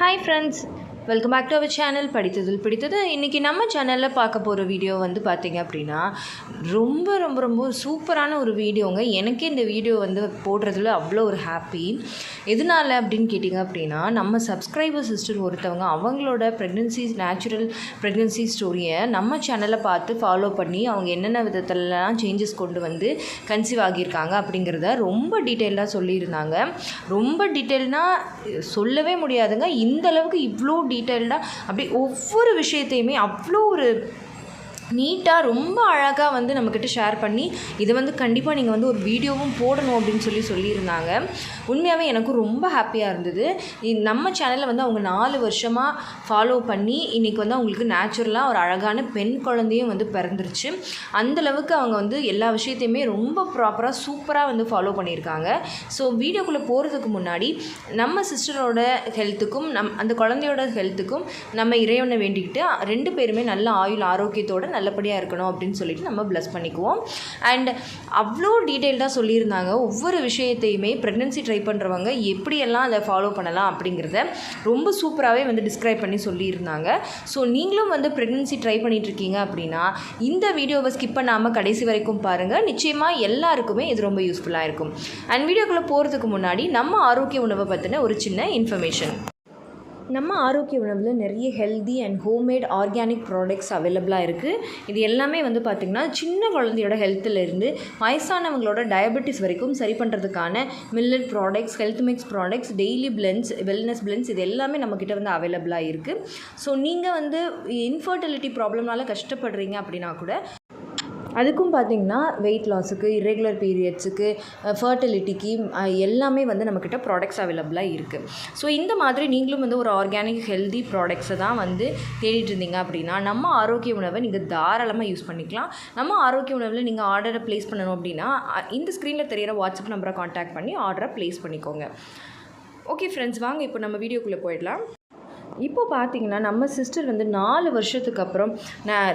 Hi friends, welcome back to our channel படித்ததில் பிடித்தது. இன்றைக்கி நம்ம சேனலில் பார்க்க போகிற வீடியோ வந்து பார்த்திங்க அப்படின்னா ரொம்ப ரொம்ப ரொம்ப சூப்பரான ஒரு வீடியோங்க. எனக்கே இந்த வீடியோ வந்து போடுறதுல அவ்வளோ ஒரு ஹாப்பி. எதனால் அப்படின்னு கேட்டிங்க அப்படின்னா, நம்ம சப்ஸ்கிரைபர் சிஸ்டர் ஒருத்தவங்க அவங்களோட நேச்சுரல் ப்ரெக்னென்சி ஸ்டோரியை நம்ம சேனலை பார்த்து ஃபாலோ பண்ணி அவங்க என்னென்ன விதத்துலலாம் சேஞ்சஸ் கொண்டு வந்து கன்சீவ் ஆகியிருக்காங்க அப்படிங்கிறத ரொம்ப டீட்டெயிலாக சொல்லியிருந்தாங்க. ரொம்ப டீட்டெயில்னால் சொல்லவே முடியாதுங்க. இந்தளவுக்கு இவ்வளோ டீட்டெயில்டாக அப்படி ஒவ்வொரு விஷயத்தையுமே அவ்வளோ ஒரு நீட்டாக ரொம்ப அழகாக வந்து நம்மக்கிட்ட ஷேர் பண்ணி இதை வந்து கண்டிப்பாக நீங்கள் வந்து ஒரு வீடியோவும் போடணும் அப்படின்னு சொல்லியிருந்தாங்க. உண்மையாகவே எனக்கும் ரொம்ப ஹாப்பியாக இருந்தது. நம்ம சேனலில் வந்து அவங்க 4 வருஷமாக ஃபாலோ பண்ணி இன்றைக்கி வந்து அவங்களுக்கு நேச்சுரலாக ஒரு அழகான பெண் குழந்தையும் வந்து பிறந்துருச்சு. அந்தளவுக்கு அவங்க வந்து எல்லா விஷயத்தையுமே ரொம்ப ப்ராப்பராக சூப்பராக வந்து ஃபாலோ பண்ணியிருக்காங்க. ஸோ வீடியோக்குள்ளே போகிறதுக்கு முன்னாடி நம்ம சிஸ்டரோட ஹெல்த்துக்கும் அந்த குழந்தையோட ஹெல்த்துக்கும் நம்ம இறைவனை வேண்டிக்கிட்டு 2 பேருமே நல்ல ஆயுள் ஆரோக்கியத்தோடு நல்லபடியாக இருக்கணும் அப்படின்னு சொல்லிட்டு நம்ம ப்ளஸ் பண்ணிக்குவோம். அண்ட் அவ்வளோ டீட்டெயில்டாக சொல்லியிருந்தாங்க. ஒவ்வொரு விஷயத்தையுமே ப்ரெக்னென்சி ட்ரை பண்ணுறவங்க எப்படியெல்லாம் அதை ஃபாலோ பண்ணலாம் அப்படிங்கிறத ரொம்ப சூப்பராகவே வந்து டிஸ்கிரைப் பண்ணி சொல்லியிருந்தாங்க. ஸோ நீங்களும் வந்து ப்ரெக்னென்சி ட்ரை பண்ணிகிட்ருக்கீங்க அப்படின்னா இந்த வீடியோவை ஸ்கிப் பண்ணாமல் கடைசி வரைக்கும் பாருங்கள். நிச்சயமாக எல்லாருக்குமே இது ரொம்ப யூஸ்ஃபுல்லாக இருக்கும். அண்ட் வீடியோக்குள்ளே போகிறதுக்கு முன்னாடி நம்ம ஆரோக்கிய உணவை பற்றின ஒரு சின்ன இன்ஃபர்மேஷன். நம்ம ஆரோக்கிய உணவில் நிறைய healthy and homemade organic products அவைலபிளாக இருக்குது. இது எல்லாமே வந்து பார்த்திங்கன்னா சின்ன குழந்தையோட ஹெல்த்துலேருந்து வயசானவங்களோட டயபெட்டிஸ் வரைக்கும் சரி பண்ணுறதுக்கான millet products, health mix products, daily blends, wellness blends இது எல்லாமே நம்மக்கிட்ட வந்து அவைலபிளாக இருக்குது. ஸோ நீங்கள் வந்து இன்ஃபர்டிலிட்டி ப்ராப்ளம்னால கஷ்டப்படுறீங்க அப்படின்னா கூட அதுக்கும் பார்த்திங்கன்னா வெயிட் லாஸுக்கு, இரெகுலர் பீரியட்ஸுக்கு, ஃபர்டிலிட்டிக்கு எல்லாமே வந்து நம்மக்கிட்ட ப்ராடக்ட்ஸ் அவைலபிளாக இருக்குது. ஸோ இந்த மாதிரி நீங்களும் வந்து ஒரு ஆர்கானிக் ஹெல்தி ப்ராடக்ட்ஸை தான் வந்து தேடிட்டு இருந்தீங்க அப்படின்னா நம்ம ஆரோக்கிய உணவை நீங்கள் தாராளமாக யூஸ் பண்ணிக்கலாம். நம்ம ஆரோக்கிய உணவில் நீங்கள் ஆர்டரை ப்ளேஸ் பண்ணணும் அப்படின்னா இந்த ஸ்க்ரீனில் தெரிகிற வாட்ஸ்அப் நம்பரை காண்டாக்ட் பண்ணி ஆர்டரை ப்ளேஸ் பண்ணிக்கோங்க. ஓகே ஃப்ரெண்ட்ஸ், வாங்க இப்போ நம்ம வீடியோக்குள்ளே போயிடலாம். இப்போ பார்த்தீங்கன்னா நம்ம சிஸ்டர் வந்து 4 வருஷத்துக்கு அப்புறம்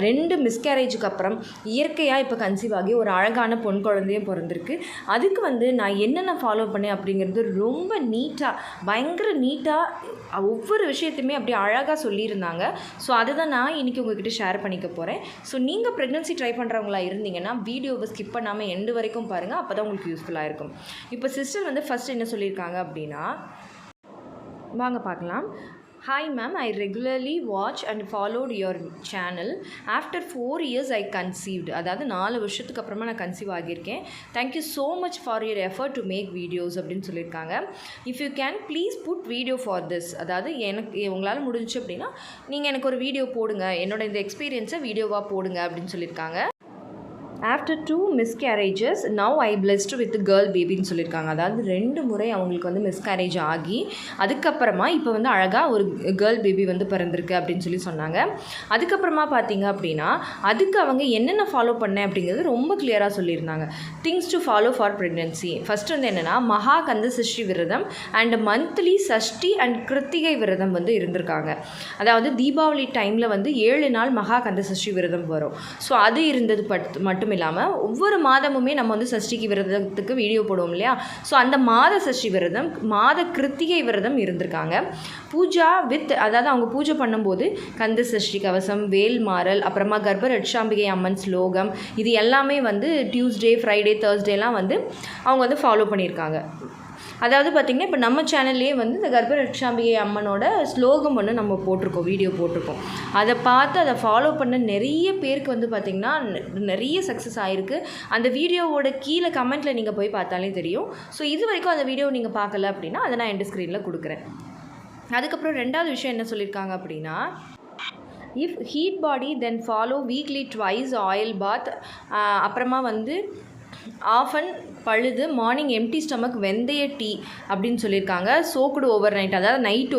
2 மிஸ்கேரேஜுக்கு அப்புறம் இயற்கையாக இப்போ கன்சீவ் ஆகி ஒரு அழகான பொன் குழந்தையும் பிறந்திருக்கு. அதுக்கு வந்து நான் என்னென்ன ஃபாலோ பண்ணேன் அப்படிங்கிறது ரொம்ப நீட்டாக, பயங்கர நீட்டாக ஒவ்வொரு விஷயத்தையுமே அப்படி அழகாக சொல்லியிருந்தாங்க. ஸோ அதை தான் நான் இன்றைக்கி உங்கள்கிட்ட ஷேர் பண்ணிக்க போகிறேன். ஸோ நீங்கள் ப்ரெக்னென்சி ட்ரை பண்ணுறவங்களா இருந்தீங்கன்னா வீடியோவை ஸ்கிப் பண்ணாமல் எண்டு வரைக்கும் பாருங்கள். அப்போ தான் உங்களுக்கு யூஸ்ஃபுல்லாக இருக்கும். இப்போ சிஸ்டர் வந்து ஃபஸ்ட் என்ன சொல்லியிருக்காங்க அப்படின்னா, வாங்க பார்க்கலாம். Hi ma'am, I regularly watch and followed your channel. After 4 years I conceived. அதாவது 4 வருஷத்துக்கு அப்புறமா நான் conceive ஆகியிருக்கேன். Thank you so much for your effort to make videos அப்படின்னு சொல்லியிருக்காங்க. If you can please put video for this. அதாவது எனக்கு உங்களால் முடிஞ்சு அப்படின்னா நீங்கள் எனக்கு ஒரு வீடியோ போடுங்க, என்னோட இந்த எக்ஸ்பீரியன்ஸை வீடியோவாக போடுங்க அப்படின்னு சொல்லியிருக்காங்க. After 2 miscarriages now I blessed with girl பேபின்னு சொல்லியிருக்காங்க. அதாவது 2 முறை அவங்களுக்கு வந்து மிஸ்கேரேஜ் ஆகி அதுக்கப்புறமா இப்போ வந்து அழகாக ஒரு கேர்ள் பேபி வந்து பிறந்திருக்கு அப்படின்னு சொன்னாங்க. அதுக்கப்புறமா பார்த்தீங்க அப்படின்னா அதுக்கு அவங்க என்னென்ன ஃபாலோ பண்ணேன் அப்படிங்கிறது ரொம்ப கிளியராக சொல்லியிருந்தாங்க. Things to follow for pregnancy. First வந்து என்னென்னா மகா கந்த சஷ்டி விரதம் and monthly Sashti and Krithigai விரதம் வந்து இருந்திருக்காங்க. அதாவது தீபாவளி டைமில் வந்து 7 நாள் மகா கந்த சஷ்டி விரதம் வரும். ஸோ அது இருந்தது மட்டும் இல்லாமல் ஒவ்வொரு மாதமுமே நம்ம வந்து சஷ்டிக்கு விரதத்துக்கு வீடியோ போடுவோம் இல்லையா? ஸோ அந்த மாத சஷ்டி விரதம், மாத கிருத்திகை விரதம் இருந்திருக்காங்க. பூஜா அதாவது அவங்க பூஜை பண்ணும்போது கந்த சஷ்டி கவசம், வேல் மாறல், அப்புறமா கர்ப்ப ரட்சாம்பிகை அம்மன் ஸ்லோகம் இது எல்லாமே வந்து டியூஸ்டே, ஃப்ரைடே, தேர்ஸ்டேலாம் வந்து அவங்க வந்து ஃபாலோ பண்ணியிருக்காங்க. அதாவது பார்த்திங்கன்னா இப்போ நம்ம சேனல்லே வந்து இந்த கர்ப்ப ரட்சாம்பிகை அம்மனோட ஸ்லோகம் ஒன்று நம்ம போட்டிருக்கோம், வீடியோ போட்டிருக்கோம். அதை பார்த்து அதை ஃபாலோ பண்ண நிறைய பேருக்கு வந்து பார்த்திங்கன்னா நிறைய சக்ஸஸ் ஆகிருக்கு. அந்த வீடியோவோட கீழே கமெண்ட்டில் நீங்கள் போய் பார்த்தாலே தெரியும். ஸோ இது வரைக்கும் அந்த வீடியோ நீங்கள் பார்க்கல அப்படின்னா அதை நான் எண்ட் ஸ்க்ரீனில் கொடுக்குறேன். அதுக்கப்புறம் 2வது விஷயம் என்ன சொல்லியிருக்காங்க அப்படின்னா, if heat body then follow weekly twice oil bath. அப்புறமா வந்து ஆஃபன் பழுது மார்னிங் எம்டி ஸ்டமக் வெந்தய டீ அப்படின்னு சொல்லியிருக்காங்க. சோக்குடு ஓவர் நைட், அதாவது நைட்டு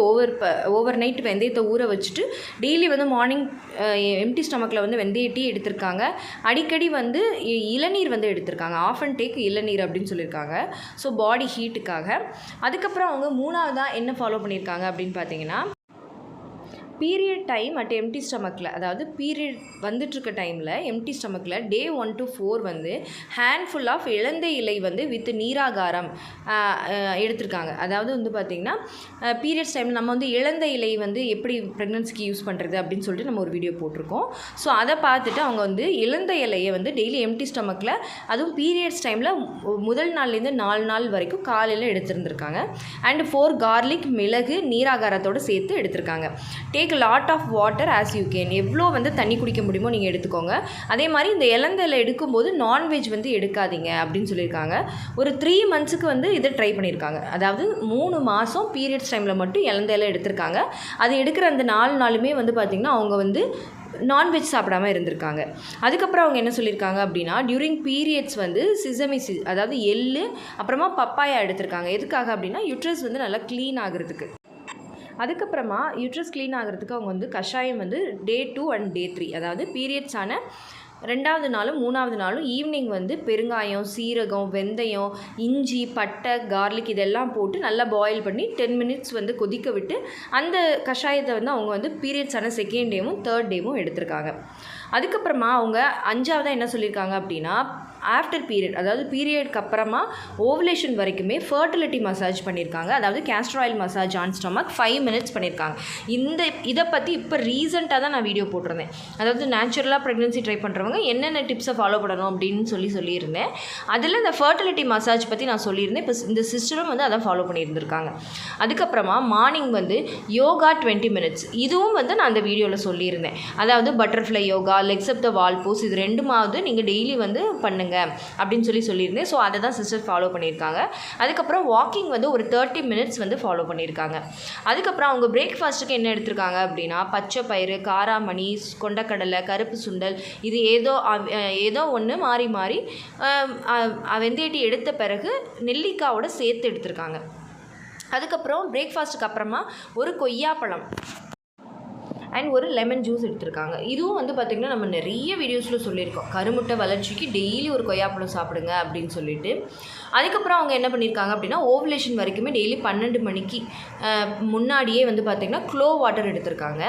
ஓவர் நைட் வெந்தயத்தை ஊற வச்சுட்டு டெய்லி வந்து மார்னிங் எம்டி ஸ்டமக்கில் வந்து வெந்தய டீ எடுத்திருக்காங்க. அடிக்கடி வந்து இளநீர் வந்து எடுத்திருக்காங்க. ஆஃப் அண்ட் டேக் இளநீர் அப்படின்னு சொல்லியிருக்காங்க. ஸோ பாடி ஹீட்டுக்காக. அதுக்கப்புறம் அவங்க 3வதாக என்ன ஃபாலோ பண்ணியிருக்காங்க அப்படின்னு பார்த்தீங்கன்னா பீரியட் டைம் அட் எம்டி ஸ்டமக்கில், அதாவது பீரியட் வந்துட்டுருக்க டைமில் எம்டி ஸ்டமக்கில் டே 1 to 4 வந்து ஹேண்ட்ஃபுல் ஆஃப் இலந்தை இலை வந்து வித் நீராகாரம் எடுத்திருக்காங்க. அதாவது வந்து பார்த்திங்கன்னா பீரியட்ஸ் டைமில் நம்ம வந்து இலந்தை இலை வந்து எப்படி ப்ரெக்னன்சிக்கு யூஸ் பண்ணுறது அப்படின்னு சொல்லிட்டு நம்ம ஒரு வீடியோ போட்டிருக்கோம். ஸோ அதை பார்த்துட்டு அவங்க வந்து இலந்தை இலையை வந்து டெய்லி எம்டி ஸ்டமக்கில், அதுவும் பீரியட்ஸ் டைமில் முதல் நாள்லேருந்து 4 நாள் வரைக்கும் காலையில் எடுத்துருந்துருக்காங்க. அண்ட் 4 கார்லிக், மிளகு நீராகாரத்தோடு சேர்த்து எடுத்திருக்காங்க. Take lot of water as you can, எவ்வளோ வந்து தண்ணி குடிக்க முடியுமோ நீங்கள் எடுத்துக்கோங்க. அதே மாதிரி இந்த இலந்தையில் எடுக்கும்போது நான்வெஜ் வந்து எடுக்காதீங்க அப்படின்னு சொல்லியிருக்காங்க. ஒரு 3 months வந்து இதை ட்ரை பண்ணியிருக்காங்க. அதாவது 3 மாதம் பீரியட்ஸ் டைமில் மட்டும் இலந்தையில் எடுத்திருக்காங்க. அது எடுக்கிற அந்த 4 நாளுமே வந்து பார்த்திங்கன்னா அவங்க வந்து நான்வெஜ் சாப்பிடாமல் இருந்திருக்காங்க. அதுக்கப்புறம் அவங்க என்ன சொல்லியிருக்காங்க அப்படின்னா, டியூரிங் பீரியட்ஸ் வந்து சிசமி அதாவது எள்ளு அப்புறமா பப்பாயா எடுத்திருக்காங்க. எதுக்காக அப்படின்னா யூட்ரஸ் வந்து நல்லா க்ளீன் ஆகிறதுக்கு. அதுக்கப்புறமா யூட்ரஸ் க்ளீன் ஆகிறதுக்கு அவங்க வந்து கஷாயம் வந்து டே 2 and day 3, அதாவது பீரியட்ஸான 2வது நாளும் 3வது நாளும் ஈவினிங் வந்து பெருங்காயம், சீரகம், வெந்தயம், இஞ்சி, பட்டை, கார்லிக் இதெல்லாம் போட்டு நல்லா பாயில் பண்ணி 10 minutes வந்து கொதிக்க விட்டு அந்த கஷாயத்தை வந்து அவங்க வந்து பீரியட்ஸான 2nd டேவும் 3rd டேவும் எடுத்திருக்காங்க. அதுக்கப்புறமா அவங்க 5வதாக என்ன சொல்லியிருக்காங்க அப்படின்னா, ஆஃப்டர் பீரியட், அதாவது பீரியட்க்கு அப்புறமா ஓவலேஷன் வரைக்குமே ஃபர்டிலிட்டி மசாஜ் பண்ணியிருக்காங்க. அதாவது castor oil massage on stomach 5 minutes பண்ணியிருக்காங்க. இதை பற்றி இப்போ ரீசெண்டாக தான் நான் வீடியோ போட்டிருந்தேன். அதாவது நேச்சுரலாக ப்ரெக்னென்சி ட்ரை பண்ணுறவங்க என்னென்ன டிப்ஸை ஃபாலோ பண்ணணும் அப்படின்னு சொல்லியிருந்தேன். அதில் இந்த ஃபர்டிலிட்டி மசாஜ் பற்றி நான் சொல்லியிருந்தேன். இப்போ இந்த சிஸ்டரும் வந்து அதை ஃபாலோ பண்ணியிருந்திருக்காங்க. அதுக்கப்புறமா மார்னிங் வந்து யோகா 20 minutes, இதுவும் வந்து நான் அந்த வீடியோவில் சொல்லியிருந்தேன். அதாவது பட்டர்ஃப்ளை யோகா, லெக்ஸ் அப் த வால் போஸ், இது 2மாவது நீங்கள் டெய்லி வந்து பண்ணுங்கள் அப்படின்னு சொல்லியிருந்தேன். ஸோ அதை தான் சிஸ்டர் ஃபாலோ பண்ணியிருக்காங்க. அதுக்கப்புறம் வாக்கிங் வந்து ஒரு 30 minutes வந்து ஃபாலோ பண்ணியிருக்காங்க. அதுக்கப்புறம் அவங்க பிரேக்ஃபாஸ்ட்டுக்கு என்ன எடுத்திருக்காங்க அப்படின்னா, பச்சை பயிறு, காராமணி, கொண்டக்கடலை, கருப்பு சுண்டல், இது ஏதோ ஒன்று மாறி மாறி வெந்தயட்டி எடுத்த பிறகு நெல்லிக்காவோட சேர்த்து எடுத்திருக்காங்க. அதுக்கப்புறம் பிரேக்ஃபாஸ்ட்டுக்கு அப்புறமா ஒரு கொய்யாப்பழம் அண்ட் ஒரு லெமன் ஜூஸ் எடுத்திருக்காங்க. இதுவும் வந்து பார்த்திங்கன்னா நம்ம நிறைய வீடியோஸில் சொல்லியிருக்கோம், கருமுட்டை வளர்ச்சிக்கு டெய்லி ஒரு கொய்யாப்பழம் சாப்பிடுங்க அப்படின்னு சொல்லிட்டு. அதுக்கப்புறம் அவங்க என்ன பண்ணியிருக்காங்க அப்படின்னா, ஓவலேஷன் வரைக்குமே டெய்லி 12 மணிக்கு முன்னாடியே வந்து பார்த்திங்கன்னா க்ளோ வாட்டர் எடுத்திருக்காங்க.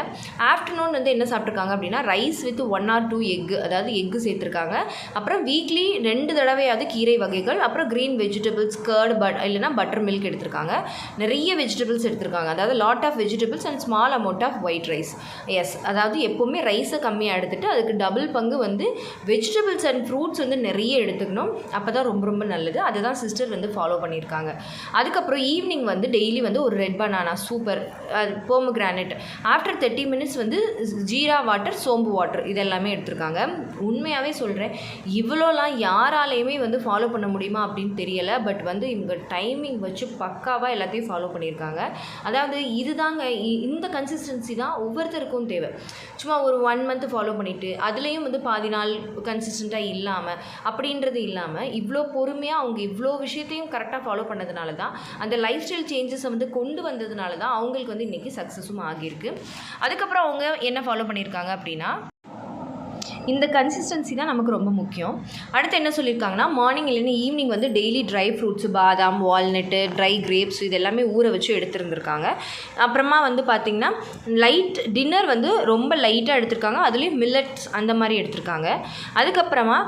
ஆஃப்டர்நூன் வந்து என்ன சாப்பிட்ருக்காங்க அப்படின்னா, ரைஸ் வித் 1 or 2 எக்கு, அதாவது எக்கு சேர்த்துருக்காங்க. அப்புறம் வீக்லி 2 தடவையாவது கீரை வகைகள், அப்புறம் க்ரீன் வெஜிடபிள்ஸ், கர்டு, இல்லைனா பட்டர் மில்க் எடுத்திருக்காங்க. நிறைய வெஜிடபிள்ஸ் எடுத்திருக்காங்க. அதாவது lot of vegetables and small amount of white rice. அதாவது எப்போவுமே ரைஸை கம்மியாக எடுத்துகிட்டு அதுக்கு டபுள் பங்கு வந்து வெஜிடபிள்ஸ் அண்ட் ஃப்ரூட்ஸ் வந்து நிறைய எடுத்துக்கணும். அப்போ தான் ரொம்ப ரொம்ப நல்லது. அதை தான் சிஸ்டர் வந்து ஃபாலோ பண்ணியிருக்காங்க. அதுக்கப்புறம் ஈவினிங் வந்து டெய்லி வந்து ஒரு red banana, super, pomegranate, after 30 minutes வந்து ஜீரா வாட்டர், சோம்பு வாட்டர், இதெல்லாமே எடுத்திருக்காங்க. உண்மையாகவே சொல்கிறேன், இவ்வளோலாம் யாராலையுமே வந்து ஃபாலோ பண்ண முடியுமா அப்படின்னு தெரியலை. பட் வந்து இவங்க டைமிங் வச்சு பக்காவாக எல்லாத்தையும் ஃபாலோ பண்ணியிருக்காங்க. அதாவது இதுதாங்க, இந்த கன்சிஸ்டன்சி தான் ஒவ்வொருத்தருக்கும் தேவை. சும்மா ஒரு 1 month ஃபாலோ பண்ணிவிட்டு அதுலேயும் வந்து பாதி நாள் கன்சிஸ்டண்ட்டாக இல்லாமல் அப்படின்றது இல்லாமல் இவ்வளோ பொறுமையாக அவங்க இவ்வளோ விஷயத்தையும் கரெக்டாக ஃபாலோ பண்ணதுனால தான், அந்த லைஃப் ஸ்டைல் சேஞ்சஸை வந்து கொண்டு வந்ததுனால தான் அவங்களுக்கு வந்து இன்றைக்கி சக்ஸஸும் ஆகியிருக்கு. அதுக்கப்புறம் அவங்க என்ன ஃபாலோ பண்ணியிருக்காங்க அப்படின்னா, இந்த கன்சிஸ்டன்சி தான் நமக்கு ரொம்ப முக்கியம். அடுத்து என்ன சொல்லியிருக்காங்கன்னா, மார்னிங் இல்லைன்னா ஈவினிங் வந்து டெய்லி ட்ரை ஃப்ரூட்ஸு, பாதாம், வால்நட்டு, ட்ரை கிரேப்ஸ், இது எல்லாமே ஊற வச்சு எடுத்துருந்துருக்காங்க. அப்புறமா வந்து பார்த்திங்கன்னா லைட் டின்னர் வந்து ரொம்ப லைட்டாக எடுத்திருக்காங்க. அதுலேயும் மில்லட்ஸ் அந்த மாதிரி எடுத்திருக்காங்க. அதுக்கப்புறமா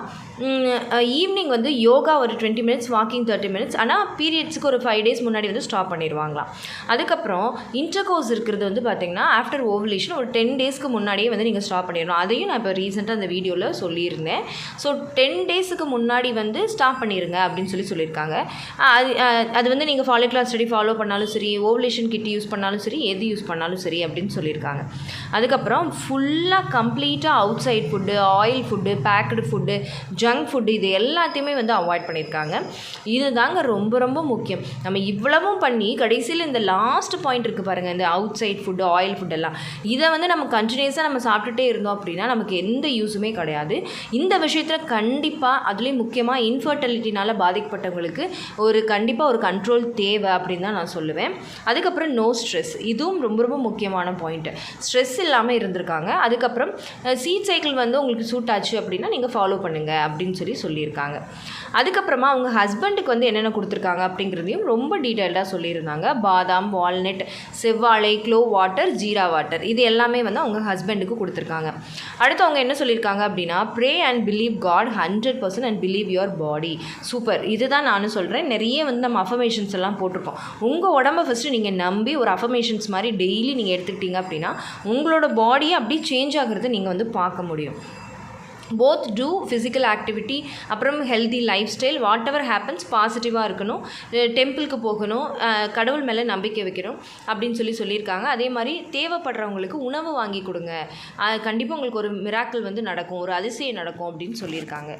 ஈவினிங் வந்து யோகா ஒரு 20 minutes, வாக்கிங் 30 minutes. ஆனால் பீரியட்ஸுக்கு ஒரு 5 days முன்னாடி வந்து ஸ்டாப் பண்ணிடுவாங்களாம். அதுக்கப்புறம் இன்டர்கோர்ஸ் இருக்கிறது வந்து பார்த்திங்கன்னா ஆஃப்டர் ஓவலேஷன் ஒரு 10 daysக்கு முன்னாடியே வந்து நீங்கள் ஸ்டாப் பண்ணிடணும். அதையும் நான் இப்போ ரீசெண்டாக அந்த வீடியோவில் சொல்லியிருந்தேன். ஸோ 10 daysக்கு முன்னாடி வந்து ஸ்டாப் பண்ணிடுங்க அப்படின்னு சொல்லியிருக்காங்க. அது வந்து நீங்கள் ஃபாலிகுலர் ஸ்டடி ஃபாலோ பண்ணாலும் சரி, ஓவலேஷன் கிட் யூஸ் பண்ணாலும் சரி, எது யூஸ் பண்ணாலும் சரி அப்படின்னு சொல்லியிருக்காங்க. அதுக்கப்புறம் ஃபுல்லாக கம்ப்ளீட்டாக outside food, oil food, packed food, junk food, இது எல்லாத்தையுமே வந்து அவாய்ட் பண்ணியிருக்காங்க. இது தாங்க ரொம்ப ரொம்ப முக்கியம். நம்ம இவ்வளவும் பண்ணி கடைசியில் இந்த லாஸ்ட் பாயிண்ட் இருக்குது பாருங்கள், இந்த அவுட் சைட் ஃபுட்டு, ஆயில் ஃபுட்டெல்லாம், இதை வந்து நம்ம கண்டினியூஸாக நம்ம சாப்பிட்டுட்டே இருந்தோம் அப்படின்னா நமக்கு எந்த யூஸுமே கிடையாது. இந்த விஷயத்தில் கண்டிப்பாக, அதுலேயும் முக்கியமாக இன்ஃபர்டிலிட்டினால் பாதிக்கப்பட்டவங்களுக்கு கண்டிப்பாக ஒரு கண்ட்ரோல் தேவை அப்படின்னு தான் நான் சொல்லுவேன். அதுக்கப்புறம் நோ ஸ்ட்ரெஸ், இதுவும் ரொம்ப ரொம்ப முக்கியமான பாயிண்ட்டு. ஸ்ட்ரெஸ் இல்லாமல் இருந்திருக்காங்க. அதுக்கப்புறம் சீட் சைக்கிள் வந்து உங்களுக்கு சூட் ஆச்சு அப்படின்னா நீங்கள் ஃபாலோ பண்ணுங்கள் அப்படின்னு சொல்லியிருக்காங்க. அதுக்கப்புறமா அவங்க ஹஸ்பண்டுக்கு வந்து என்னென்ன கொடுத்துருக்காங்க அப்படிங்கிறதையும் ரொம்ப டீட்டெயில்டாக சொல்லியிருந்தாங்க. பாதாம், வால்நட், செவ்வாழை, க்ளோ வாட்டர், ஜீரா வாட்டர் இது எல்லாமே வந்து அவங்க ஹஸ்பண்டுக்கு கொடுத்துருக்காங்க. அடுத்து அவங்க என்ன சொல்லியிருக்காங்க அப்படின்னா, pray and believe God 100% and believe your body. Super, இதுதான் நானும் சொல்கிறேன். நிறைய வந்து நம்ம அஃபர்மேஷன்ஸ் எல்லாம் போட்டிருக்கோம். உங்கள் உடம்பை ஃபஸ்ட்டு நீங்கள் நம்பி ஒரு அஃபர்மேஷன்ஸ் மாதிரி டெய்லி நீங்கள் எடுத்துக்கிட்டீங்க அப்படின்னா உங்களோட பாடியை அப்படியே சேஞ்ச் ஆகுறதை நீங்கள் வந்து பார்க்க முடியும். போத் டூ ஃபிசிக்கல் ஆக்டிவிட்டி, அப்புறம் healthy life style, what ever happens பாசிட்டிவாக இருக்கணும், டெம்பிளுக்கு போகணும், கடவுள் மேலே நம்பிக்கை வைக்கணும் அப்படின்னு சொல்லியிருக்காங்க. அதே மாதிரி தேவைப்படுறவங்களுக்கு உணவு வாங்கி கொடுங்க, கண்டிப்பாக உங்களுக்கு ஒரு மிராக்கிள் வந்து நடக்கும், ஒரு அதிசயம் நடக்கும் அப்படின்னு சொல்லியிருக்காங்க.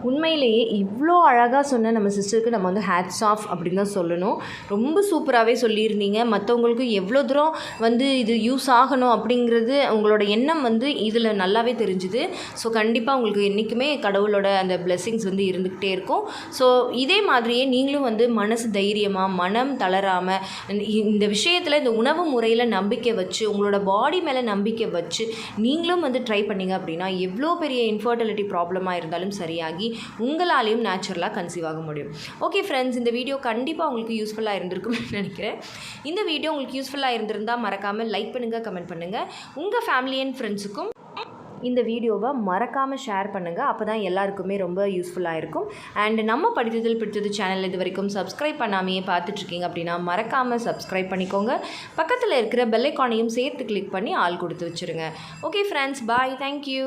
உண்மையிலேயே இவ்வளோ அழகாக சொன்ன நம்ம சிஸ்டருக்கு நம்ம வந்து ஹேட்ஸ் ஆஃப் அப்படின்னு தான் சொல்லணும். ரொம்ப சூப்பராகவே சொல்லியிருந்தீங்க. மற்றவங்களுக்கும் எவ்வளோ தூரம் வந்து இது யூஸ் ஆகணும் அப்படிங்கிறது உங்களோட எண்ணம் வந்து இதில் நல்லாவே தெரிஞ்சுது. ஸோ கண்டிப்பாக உங்களுக்கு என்றைக்குமே கடவுளோட அந்த பிளெஸ்ஸிங்ஸ் வந்து இருந்துக்கிட்டே இருக்கும். ஸோ இதே மாதிரியே நீங்களும் வந்து மனசு தைரியமாக, மனம் தளராமல் இந்த விஷயத்தில் இந்த உணவு முறையில் நம்பிக்கை வச்சு, உங்களோட பாடி மேலே நம்பிக்கை வச்சு நீங்களும் வந்து ட்ரை பண்ணிங்க அப்படின்னா எவ்வளோ பெரிய இன்ஃபர்டிலிட்டி ப்ராப்ளமாக இருந்தாலும் சரியாகி உங்களாலையும் நேச்சுரலாக கன்சீவ் ஆக முடியும். ஓகே ஃப்ரெண்ட்ஸ், இந்த வீடியோ கண்டிப்பாக உங்களுக்கு யூஸ்ஃபுல்லாக இருந்திருக்கும்னு நினைக்கிறேன். இந்த வீடியோ உங்களுக்கு யூஸ்ஃபுல்லாக இருந்திருந்தால் மறக்காமல் லைக் பண்ணுங்கள், கமெண்ட் பண்ணுங்கள். உங்கள் ஃபேமிலி அண்ட் ஃப்ரெண்ட்ஸுக்கும் இந்த வீடியோவை மறக்காமல் ஷேர் பண்ணுங்கள். அப்போ தான் எல்லாருக்குமே ரொம்ப யூஸ்ஃபுல்லாக இருக்கும். அண்ட் நம்ம படித்ததில் பிடித்தது சேனல் இது வரைக்கும் சப்ஸ்கிரைப் பண்ணாமையே பார்த்துட்ருக்கீங்க அப்படின்னா மறக்காமல் சப்ஸ்கிரைப் பண்ணிக்கோங்க. பக்கத்தில் இருக்கிற பெல் ஐக்கானையும் சேர்த்து கிளிக் பண்ணி ஆல் கொடுத்து வச்சுருங்க. ஓகே ஃப்ரெண்ட்ஸ், பாய், தேங்க்யூ.